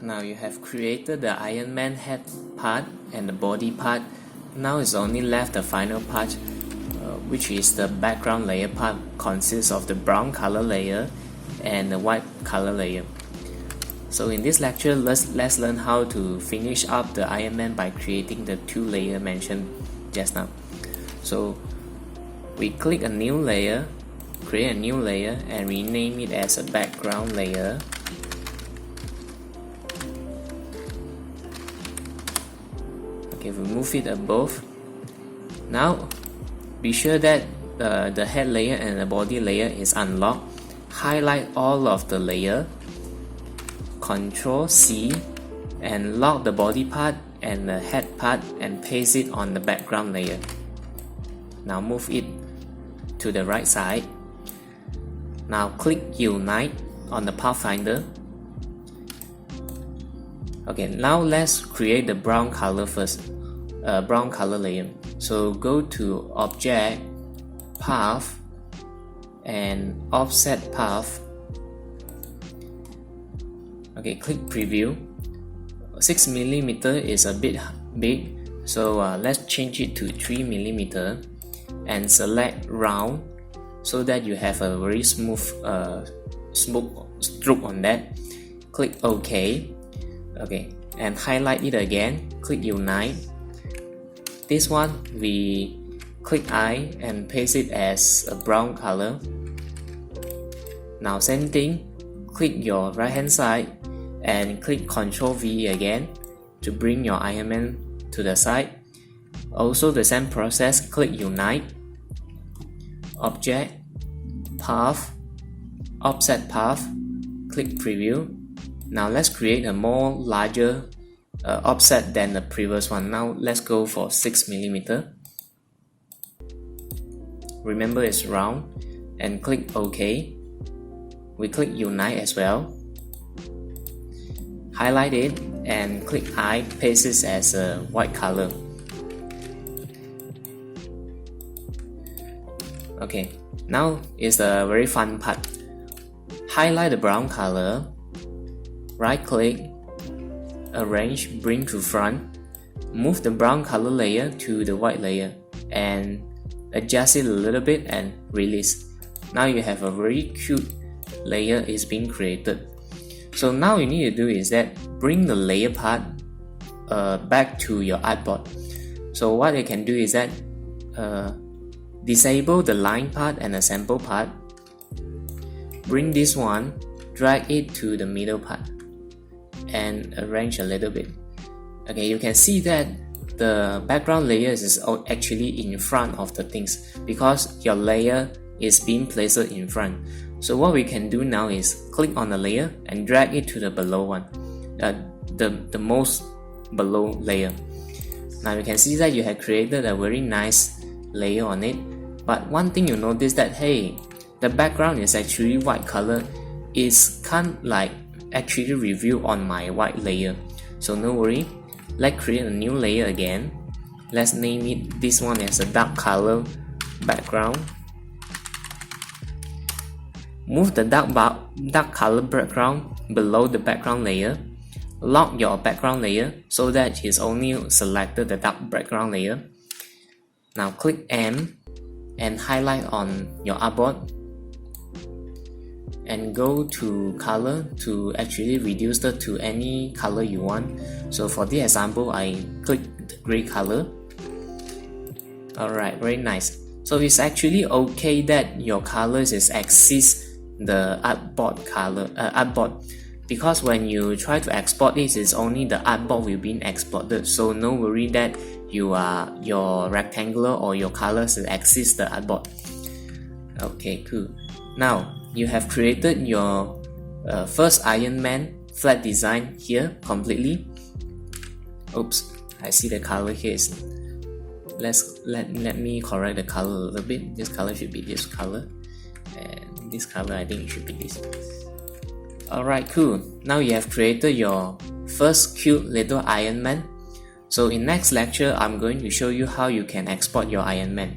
Now you have created the Ironman head part and the body part. Now it's only left the final part, which is the background layer part, consists of the brown color layer and the white color layer. So in this lecture, let's learn how to finish up the Ironman by creating the two layers mentioned just now. So we click a new layer, create a new layer and rename it as a background layer. Okay, we move it above. Now be sure that the head layer and the body layer is unlocked. Highlight all of the layer, Ctrl C, and lock the body part and the head part and paste it on the background layer. Now move it to the right side. Now click Unite on the Pathfinder. Okay, now let's create the brown color first, brown color layer. So go to Object, Path, and Offset Path. Okay, click Preview. 6mm is a bit big, so let's change it to 3mm and select Round so that you have a very smooth stroke on that. Click OK. Okay, and highlight it again, click Unite. This one we click I and paste it as a brown color. Now same thing, click your right hand side and click Ctrl V again to bring your Ironman to the side. Also the same process, click Unite, Object, Path, Offset Path, click Preview. Now let's create a more larger offset than the previous one. Now let's go for 6mm. Remember it's round, and click OK. We click Unite as well. Highlight it and click I, paste it as a white color. Okay, now is the very fun part. Highlight the brown color, right click, arrange, bring to front, move the brown color layer to the white layer and adjust it a little bit and release. Now you have a very cute layer is being created. So now you need to do is that bring the layer part back to your artboard. So what you can do is that disable the line part and the sample part, bring this one, drag it to the middle part and arrange a little bit. Okay, you can see that the background layer is actually in front of the things because your layer is being placed in front. So what we can do now is click on the layer and drag it to the below one, the most below layer. Now you can see that you have created a very nice layer on it. But one thing you notice that hey, the background is actually white color. It's kind of like actually review on my white layer. So no worry, let's create a new layer again. Let's name it this one as a dark color background. Move the dark color background below the background layer. Lock your background layer so that it's only selected the dark background layer. Now click M and highlight on your artboard and go to color to actually reduce it to any color you want. So for the example, I click the gray color. Alright, very nice. So it's actually okay that your colors is exceeds the artboard color, artboard, because when you try to export it, it's only the artboard will be exported. So no worry that your rectangular or your colors exceeds the artboard. Okay, cool. Now you have created your first Ironman flat design here completely. Oops, I see the color here is. Let me correct the color a little bit. This color should be this color, and this color I think it should be this. Alright, cool. Now you have created your first cute little Ironman. So in next lecture, I'm going to show you how you can export your Ironman.